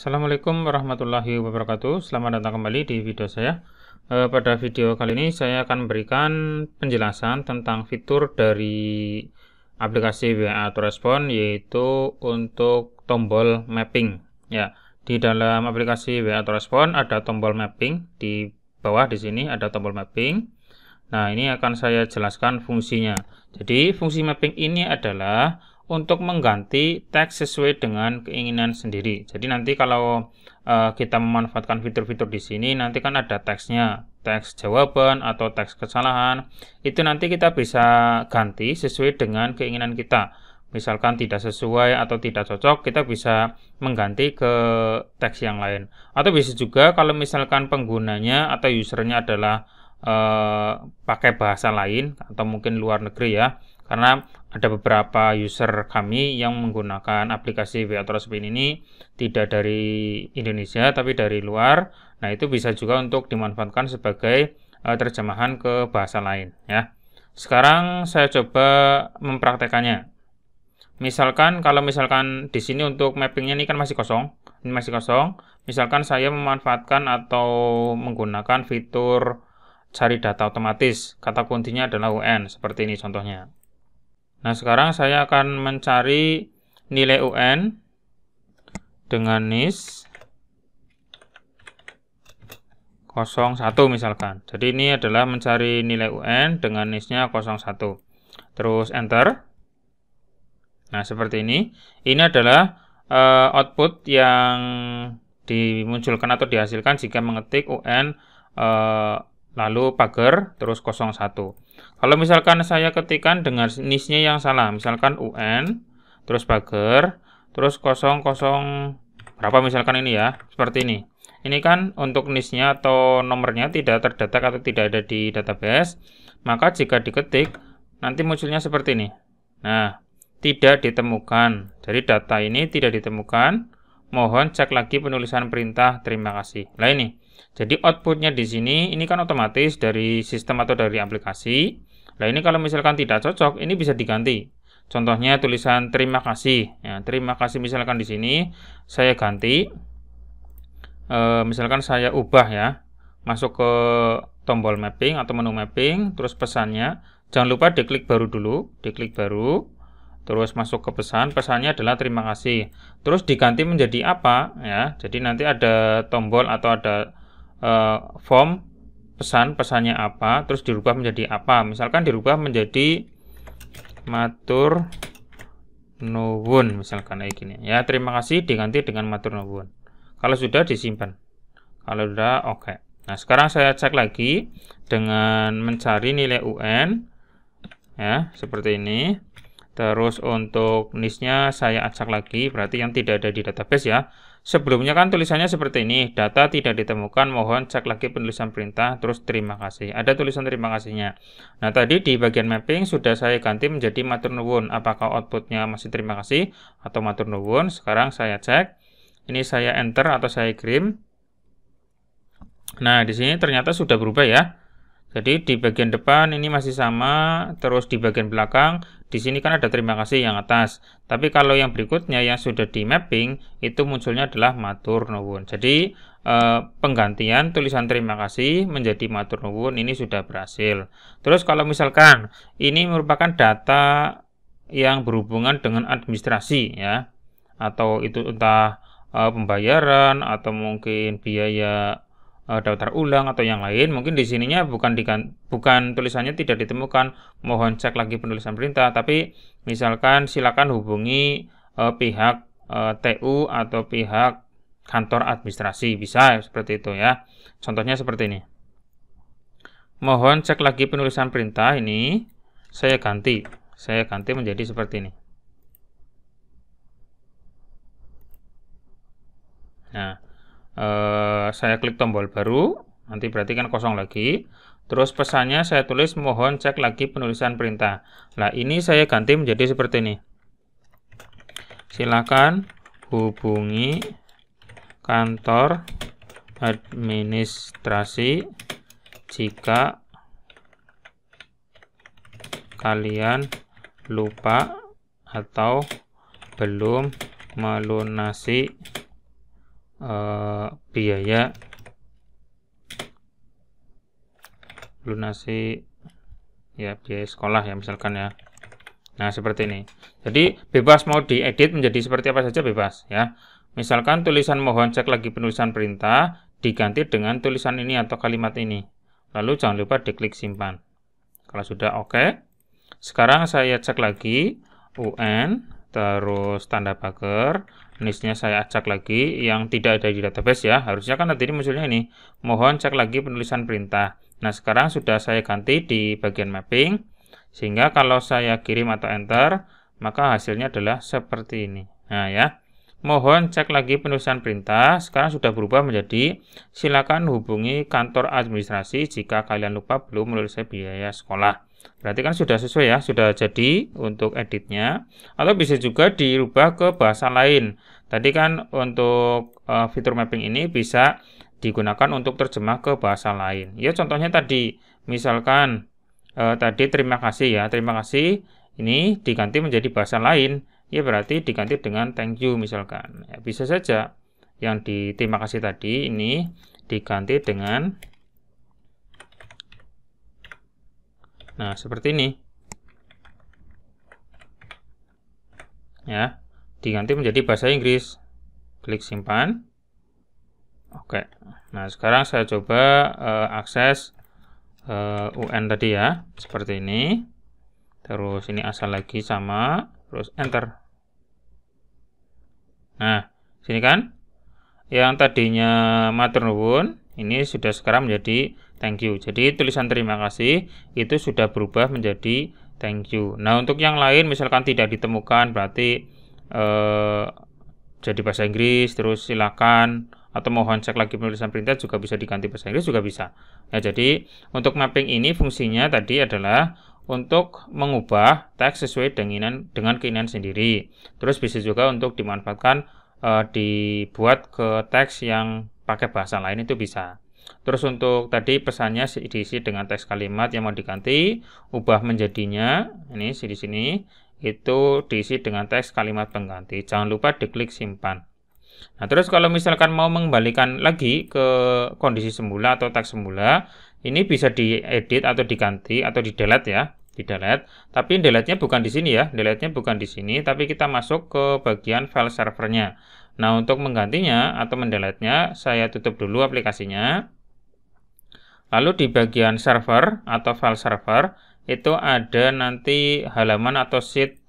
Assalamualaikum warahmatullahi wabarakatuh. Selamat datang kembali di video saya. Pada video kali ini saya akan memberikan penjelasan tentang fitur dari aplikasi WA Autorespon, yaitu untuk tombol mapping. Ya, di dalam aplikasi WA Autorespon ada tombol mapping, di bawah di sini ada tombol mapping. Nah, ini akan saya jelaskan fungsinya. Jadi, fungsi mapping ini adalah untuk mengganti teks sesuai dengan keinginan sendiri. Jadi nanti kalau kita memanfaatkan fitur-fitur di sini, nanti kan ada teksnya, teks jawaban atau teks kesalahan. Itu nanti kita bisa ganti sesuai dengan keinginan kita. Misalkan tidak sesuai atau tidak cocok, kita bisa mengganti ke teks yang lain. Atau bisa juga kalau misalkan penggunanya atau usernya adalah pakai bahasa lain atau mungkin luar negeri ya. Karena ada beberapa user kami yang menggunakan aplikasi WA Autorespon ini tidak dari Indonesia tapi dari luar. Nah, itu bisa juga untuk dimanfaatkan sebagai terjemahan ke bahasa lain ya. Sekarang saya coba mempraktekannya. Misalkan kalau di sini untuk mappingnya ini kan masih kosong. Ini masih kosong. Misalkan saya memanfaatkan atau menggunakan fitur cari data otomatis. Kata kuncinya adalah UN, seperti ini contohnya. Nah, sekarang saya akan mencari nilai UN dengan NIS 01 misalkan. Jadi ini adalah mencari nilai UN dengan NIS-nya 01. Terus enter. Nah, seperti ini. Ini adalah output yang dimunculkan atau dihasilkan jika mengetik UN lalu pagar terus 01. Kalau misalkan saya ketikkan dengan NIS-nya yang salah, misalkan UN terus pagar terus 00 berapa misalkan ini ya, seperti ini. Ini kan untuk NIS-nya atau nomornya tidak terdetek atau tidak ada di database, maka jika diketik nanti munculnya seperti ini. Nah, tidak ditemukan. Jadi data ini tidak ditemukan. Mohon cek lagi penulisan perintah. Terima kasih. Nah, ini. Jadi outputnya di sini ini kan otomatis dari sistem atau dari aplikasi. Nah, ini kalau misalkan tidak cocok, ini bisa diganti. Contohnya tulisan terima kasih. Ya, terima kasih misalkan di sini saya ganti. Misalkan saya ubah ya, masuk ke tombol mapping atau menu mapping, terus pesannya jangan lupa diklik baru dulu, diklik baru. Terus masuk ke pesannya adalah terima kasih. Terus diganti menjadi apa ya? Jadi nanti ada tombol atau ada form pesannya apa, terus dirubah menjadi apa. Misalkan dirubah menjadi matur nuwun misalkan kayak gini. Ya, terima kasih diganti dengan matur nuwun. Kalau sudah disimpan. Kalau sudah oke. Nah, sekarang saya cek lagi dengan mencari nilai UN. Ya, seperti ini. Terus untuk NIS-nya saya acak lagi, berarti yang tidak ada di database ya. Sebelumnya kan tulisannya seperti ini, data tidak ditemukan, mohon cek lagi penulisan perintah, terus terima kasih. Ada tulisan terima kasihnya. Nah, tadi di bagian mapping sudah saya ganti menjadi matur nuwun. Apakah outputnya masih terima kasih atau matur nuwun? Sekarang saya cek. Ini saya enter atau saya kirim. Nah, di sini ternyata sudah berubah ya. Jadi di bagian depan ini masih sama, terus di bagian belakang di sini kan ada terima kasih yang atas. Tapi kalau yang berikutnya yang sudah di mapping itu munculnya adalah matur nuwun. Jadi penggantian tulisan terima kasih menjadi matur nuwun ini sudah berhasil. Terus kalau misalkan ini merupakan data yang berhubungan dengan administrasi ya, atau itu entah pembayaran atau mungkin biaya daftar ulang atau yang lain, mungkin di sininya bukan tulisannya tidak ditemukan, mohon cek lagi penulisan perintah, tapi misalkan silakan hubungi pihak TU atau pihak kantor administrasi, bisa seperti itu ya. Contohnya seperti ini. Mohon cek lagi penulisan perintah, ini saya ganti menjadi seperti ini. Nah, saya klik tombol baru, nanti berarti kan kosong lagi. Terus pesannya saya tulis mohon cek lagi penulisan perintah. Nah, ini saya ganti menjadi seperti ini. Silakan hubungi kantor administrasi jika kalian lupa atau belum melunasi biaya lunasi ya biaya sekolah ya misalkan ya. Nah, seperti ini. Jadi bebas mau diedit menjadi seperti apa saja bebas ya. Misalkan tulisan mohon cek lagi penulisan perintah diganti dengan tulisan ini atau kalimat ini. Lalu jangan lupa diklik simpan. Kalau sudah oke. Sekarang saya cek lagi UN terus tanda pagar. Listnya saya acak lagi yang tidak ada di database ya. Harusnya kan tadi munculnya ini. Mohon cek lagi penulisan perintah. Nah, sekarang sudah saya ganti di bagian mapping. Sehingga kalau saya kirim atau enter, maka hasilnya adalah seperti ini. Nah ya, mohon cek lagi penulisan perintah. Sekarang sudah berubah menjadi silakan hubungi kantor administrasi jika kalian lupa belum melunasi biaya sekolah. Berarti kan sudah sesuai ya, sudah jadi untuk editnya. Atau bisa juga dirubah ke bahasa lain. Tadi kan untuk fitur mapping ini bisa digunakan untuk terjemah ke bahasa lain. Ya contohnya tadi, misalkan tadi terima kasih ya, terima kasih ini diganti menjadi bahasa lain, ya berarti diganti dengan thank you misalkan. Ya, bisa saja yang di terima kasih tadi ini diganti dengan, nah seperti ini, ya diganti menjadi bahasa Inggris. Klik simpan. Oke, nah sekarang saya coba akses UN tadi ya, seperti ini. Terus ini asal lagi sama, terus enter. Nah, sini kan yang tadinya matur nuwun ini sudah sekarang menjadi thank you. Jadi tulisan terima kasih itu sudah berubah menjadi thank you. Nah, untuk yang lain misalkan tidak ditemukan berarti jadi bahasa Inggris, terus silakan atau mohon cek lagi penulisan perintah juga bisa diganti bahasa Inggris juga bisa. Ya, jadi untuk mapping ini fungsinya tadi adalah untuk mengubah teks sesuai dengan keinginan sendiri. Terus bisa juga untuk dimanfaatkan dibuat ke teks yang pakai bahasa lain itu bisa. Terus untuk tadi pesannya diisi dengan teks kalimat yang mau diganti, ubah menjadinya ini di sini itu diisi dengan teks kalimat pengganti. Jangan lupa diklik simpan. Nah, terus kalau misalkan mau mengembalikan lagi ke kondisi semula atau teks semula, ini bisa diedit atau diganti atau di-delete ya, di-delete. Tapi delete-nya bukan di sini ya, delete-nya bukan di sini, tapi kita masuk ke bagian file servernya. Nah, untuk menggantinya atau mendelete-nya, saya tutup dulu aplikasinya. Lalu di bagian server atau file server, itu ada nanti halaman atau sheet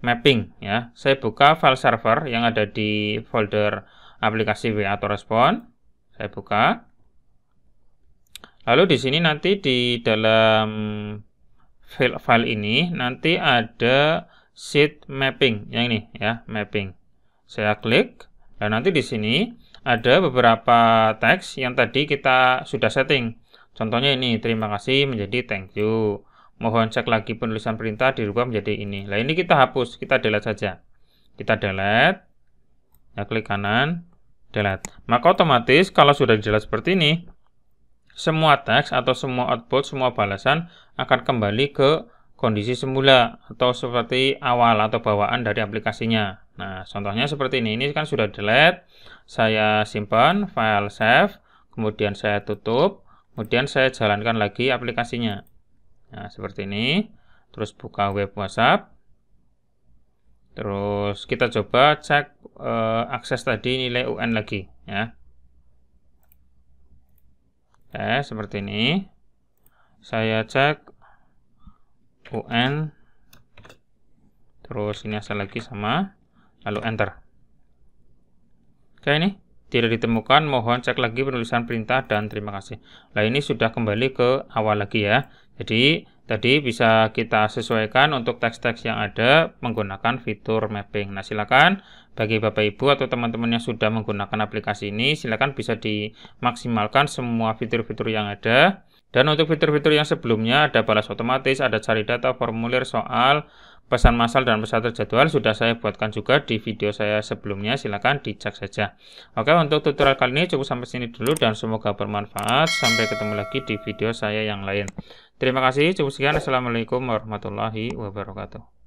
mapping ya. Saya buka file server yang ada di folder aplikasi WA atau respon. Saya buka. Lalu di sini nanti di dalam file ini nanti ada sheet mapping yang ini ya, mapping. Saya klik dan nanti di sini ada beberapa teks yang tadi kita sudah setting. Contohnya ini, terima kasih menjadi thank you. Mohon cek lagi penulisan perintah dirubah menjadi ini. Nah, ini kita hapus, kita delete saja. Kita delete. Ya, klik kanan, delete. Maka otomatis kalau sudah di-delete seperti ini, semua teks atau semua output, semua balasan akan kembali ke kondisi semula atau seperti awal atau bawaan dari aplikasinya. Nah, contohnya seperti ini. Ini kan sudah delete. Saya simpan, file save, kemudian saya tutup, kemudian saya jalankan lagi aplikasinya. Nah, seperti ini. Terus buka web WhatsApp. Terus kita coba cek akses tadi nilai UN lagi ya. Oke, seperti ini. Saya cek UN. Terus ini asal lagi sama, lalu enter. Oke, ini tidak ditemukan, mohon cek lagi penulisan perintah dan terima kasih. Nah, ini sudah kembali ke awal lagi ya. Jadi tadi bisa kita sesuaikan untuk teks-teks yang ada menggunakan fitur mapping. Nah, silakan bagi Bapak Ibu atau teman-teman yang sudah menggunakan aplikasi ini, silakan bisa dimaksimalkan semua fitur-fitur yang ada. Dan untuk fitur-fitur yang sebelumnya ada balas otomatis, ada cari data, formulir, soal, pesan massal dan pesan terjadwal sudah saya buatkan juga di video saya sebelumnya, silakan dicek saja. Oke, untuk tutorial kali ini cukup sampai sini dulu dan semoga bermanfaat. Sampai ketemu lagi di video saya yang lain. Terima kasih, cukup sekian. Assalamualaikum warahmatullahi wabarakatuh.